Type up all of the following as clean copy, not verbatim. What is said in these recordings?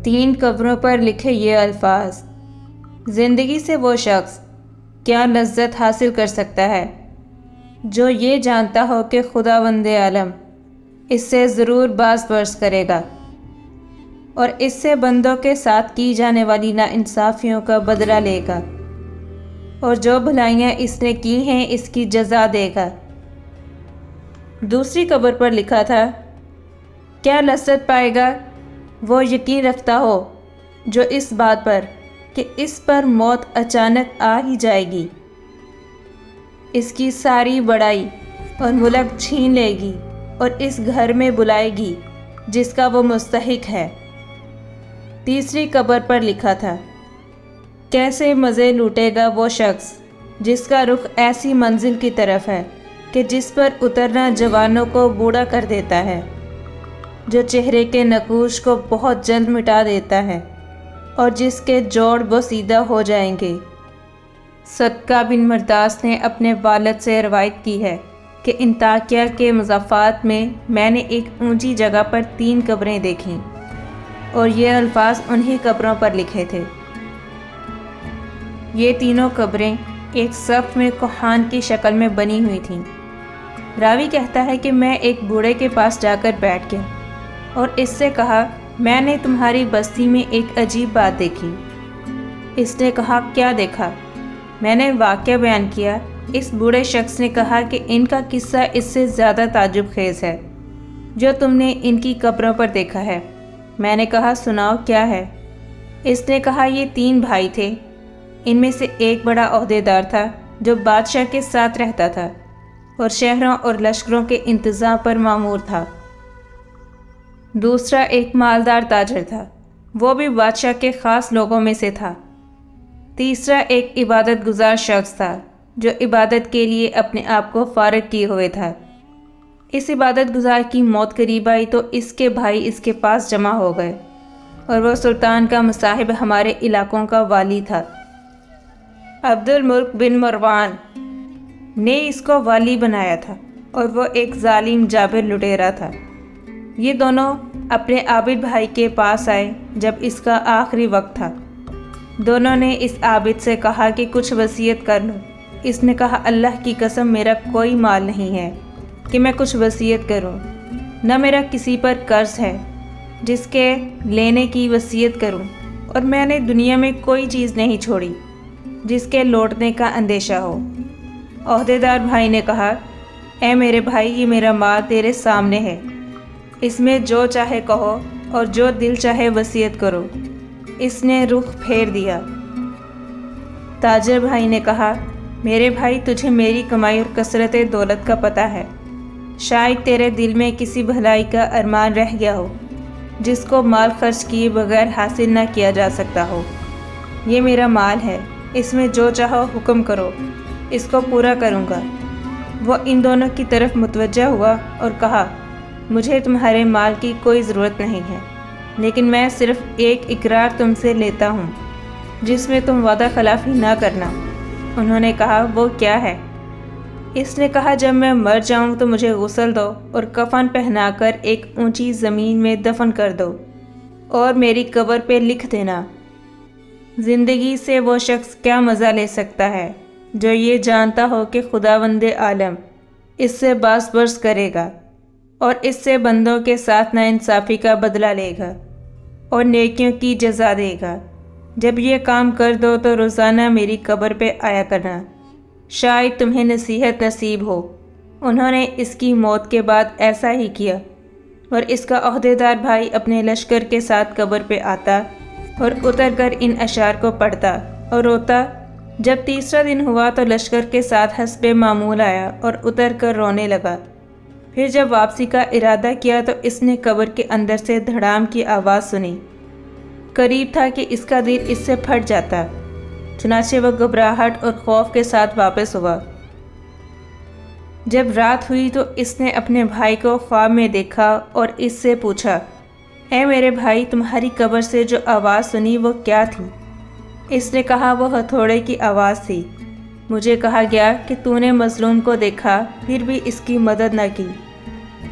3 قبروں پر لکھے یہ الفاظ: زندگی سے وہ شخص کیا لذت حاصل کر سکتا ہے جو یہ جانتا ہو کہ خداوند عالم اس سے ضرور باز پرس کرے گا اور اس سے بندوں کے ساتھ کی جانے والی ناانصافیوں کا بدلہ لے گا، اور جو بھلائیاں اس نے کی ہیں اس کی جزا دے گا۔ دوسری قبر پر لکھا تھا: کیا لذت پائے گا وہ یقین رکھتا ہو جو اس بات پر کہ اس پر موت اچانک آ ہی جائے گی، اس کی ساری بڑائی اور ملک چھین لے گی اور اس گھر میں بلائے گی جس کا وہ مستحق ہے۔ تیسری قبر پر لکھا تھا: کیسے مزے لوٹے گا وہ شخص جس کا رخ ایسی منزل کی طرف ہے کہ جس پر اترنا جوانوں کو بوڑھا کر دیتا ہے، جو چہرے کے نقوش کو بہت جلد مٹا دیتا ہے اور جس کے جوڑ بوسیدہ ہو جائیں گے۔ صدقہ بن مرداس نے اپنے والد سے روایت کی ہے کہ انطاکیہ کے مضافات میں نے ایک اونچی جگہ پر 3 قبریں دیکھیں اور یہ الفاظ انہی قبروں پر لکھے تھے۔ یہ تینوں قبریں ایک صف میں کوہان کی شکل میں بنی ہوئی تھیں۔ راوی کہتا ہے کہ میں ایک بوڑھے کے پاس جا کر بیٹھ گیا اور اس سے کہا، میں نے تمہاری بستی میں ایک عجیب بات دیکھی۔ اس نے کہا، کیا دیکھا؟ میں نے واقعہ بیان کیا۔ اس بوڑھے شخص نے کہا کہ ان کا قصہ اس سے زیادہ تعجب خیز ہے جو تم نے ان کی قبروں پر دیکھا ہے۔ میں نے کہا، سناؤ کیا ہے؟ اس نے کہا، یہ 3 بھائی تھے۔ ان میں سے ایک بڑا عہدیدار تھا جو بادشاہ کے ساتھ رہتا تھا اور شہروں اور لشکروں کے انتظام پر مامور تھا۔ دوسرا ایک مالدار تاجر تھا، وہ بھی بادشاہ کے خاص لوگوں میں سے تھا۔ تیسرا ایک عبادت گزار شخص تھا جو عبادت کے لیے اپنے آپ کو فارغ کیے ہوئے تھا۔ اس عبادت گزار کی موت قریب آئی تو اس کے بھائی اس کے پاس جمع ہو گئے، اور وہ سلطان کا مصاحب ہمارے علاقوں کا والی تھا۔ عبد الملک بن مروان نے اس کو والی بنایا تھا اور وہ ایک ظالم جابر لٹیرا تھا۔ یہ دونوں اپنے عابد بھائی کے پاس آئے جب اس کا آخری وقت تھا۔ دونوں نے اس عابد سے کہا کہ کچھ وصیت کر لو۔ اس نے کہا، اللہ کی قسم میرا کوئی مال نہیں ہے کہ میں کچھ وصیت کروں، نہ میرا کسی پر قرض ہے جس کے لینے کی وصیت کروں، اور میں نے دنیا میں کوئی چیز نہیں چھوڑی جس کے لوٹنے کا اندیشہ ہو۔ عہدیدار بھائی نے کہا، اے میرے بھائی، یہ میرا مال تیرے سامنے ہے، اس میں جو چاہے کہو اور جو دل چاہے وصیت کرو۔ اس نے رخ پھیر دیا۔ تاجر بھائی نے کہا، میرے بھائی، تجھے میری کمائی اور کثرت دولت کا پتہ ہے، شاید تیرے دل میں کسی بھلائی کا ارمان رہ گیا ہو جس کو مال خرچ کیے بغیر حاصل نہ کیا جا سکتا ہو۔ یہ میرا مال ہے، اس میں جو چاہو حکم کرو، اس کو پورا کروں گا۔ وہ ان دونوں کی طرف متوجہ ہوا اور کہا، مجھے تمہارے مال کی کوئی ضرورت نہیں ہے، لیکن میں صرف ایک اقرار تم سے لیتا ہوں جس میں تم وعدہ خلافی نہ کرنا۔ انہوں نے کہا، وہ کیا ہے؟ اس نے کہا، جب میں مر جاؤں تو مجھے غسل دو اور کفن پہنا کر ایک اونچی زمین میں دفن کر دو، اور میری قبر پہ لکھ دینا، زندگی سے وہ شخص کیا مزہ لے سکتا ہے جو یہ جانتا ہو کہ خداوند عالم اس سے باز پرس کرے گا اور اس سے بندوں کے ساتھ ناانصافی کا بدلہ لے گا اور نیکیوں کی جزا دے گا۔ جب یہ کام کر دو تو روزانہ میری قبر پہ آیا کرنا، شاید تمہیں نصیحت نصیب ہو۔ انہوں نے اس کی موت کے بعد ایسا ہی کیا، اور اس کا عہدیدار بھائی اپنے لشکر کے ساتھ قبر پہ آتا اور اتر کر ان اشعار کو پڑھتا اور روتا۔ جب تیسرا دن ہوا تو لشکر کے ساتھ حسب معمول آیا اور اتر کر رونے لگا۔ پھر جب واپسی کا ارادہ کیا تو اس نے قبر کے اندر سے دھڑام کی آواز سنی۔ قریب تھا کہ اس کا دل اس سے پھٹ جاتا، چنانچہ وہ گھبراہٹ اور خوف کے ساتھ واپس ہوا۔ جب رات ہوئی تو اس نے اپنے بھائی کو خواب میں دیکھا اور اس سے پوچھا، اے میرے بھائی، تمہاری قبر سے جو آواز سنی وہ کیا تھی؟ اس نے کہا، وہ ہتھوڑے کی آواز تھی۔ مجھے کہا گیا کہ تو نے مظلوم کو دیکھا پھر بھی اس کی مدد نہ کی۔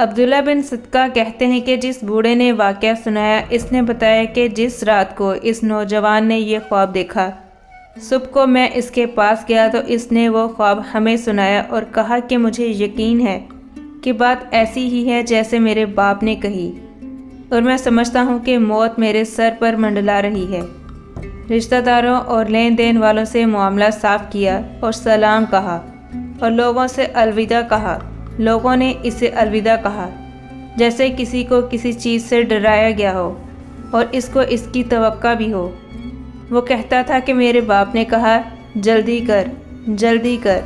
عبداللہ بن صدقہ کہتے ہیں کہ جس بوڑھے نے واقعہ سنایا اس نے بتایا کہ جس رات کو اس نوجوان نے یہ خواب دیکھا، صبح کو میں اس کے پاس گیا تو اس نے وہ خواب ہمیں سنایا اور کہا کہ مجھے یقین ہے کہ بات ایسی ہی ہے جیسے میرے باپ نے کہی، اور میں سمجھتا ہوں کہ موت میرے سر پر منڈلا رہی ہے۔ رشتہ داروں اور لین دین والوں سے معاملہ صاف کیا اور سلام کہا اور لوگوں سے الوداع کہا۔ لوگوں نے اسے الوداع کہا جیسے کسی کو کسی چیز سے ڈرایا گیا ہو اور اس کو اس کی توقع بھی ہو۔ وہ کہتا تھا کہ میرے باپ نے کہا، جلدی کر، جلدی کر،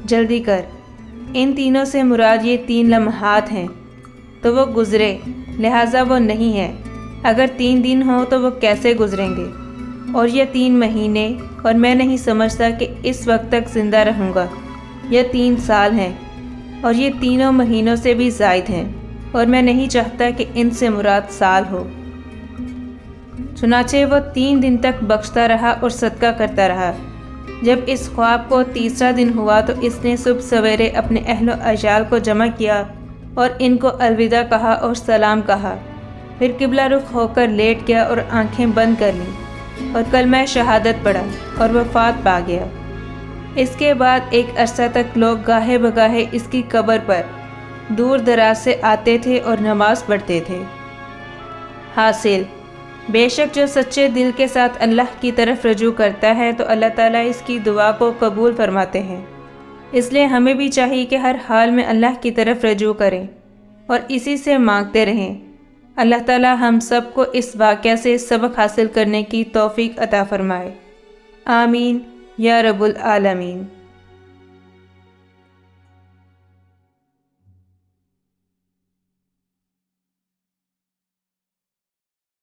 جلدی کر۔ ان تینوں سے مراد یہ 3 لمحات ہیں، تو وہ گزرے، لہٰذا وہ نہیں ہے۔ اگر 3 دن ہوں تو وہ کیسے گزریں گے؟ اور یہ 3 مہینے، اور میں نہیں سمجھتا کہ اس وقت تک زندہ رہوں گا۔ یہ 3 سال ہیں، اور یہ تینوں مہینوں سے بھی زائد ہیں، اور میں نہیں چاہتا کہ ان سے مراد سال ہو۔ چنانچہ وہ 3 دن تک بخشتا رہا اور صدقہ کرتا رہا۔ جب اس خواب کو 3واں دن ہوا تو اس نے صبح سویرے اپنے اہل و عیال کو جمع کیا اور ان کو الوداع کہا اور سلام کہا، پھر قبلہ رخ ہو کر لیٹ گیا اور آنکھیں بند کر لیں اور کلمہ شہادت پڑھا اور وفات پا گیا۔ اس کے بعد ایک عرصہ تک لوگ گاہے بگاہے اس کی قبر پر دور دراز سے آتے تھے اور نماز پڑھتے تھے۔ حاصل، بے شک جو سچے دل کے ساتھ اللہ کی طرف رجوع کرتا ہے تو اللہ تعالیٰ اس کی دعا کو قبول فرماتے ہیں۔ اس لیے ہمیں بھی چاہیے کہ ہر حال میں اللہ کی طرف رجوع کریں اور اسی سے مانگتے رہیں۔ اللہ تعالیٰ ہم سب کو اس واقعہ سے سبق حاصل کرنے کی توفیق عطا فرمائے۔ آمین یا رب العالمین۔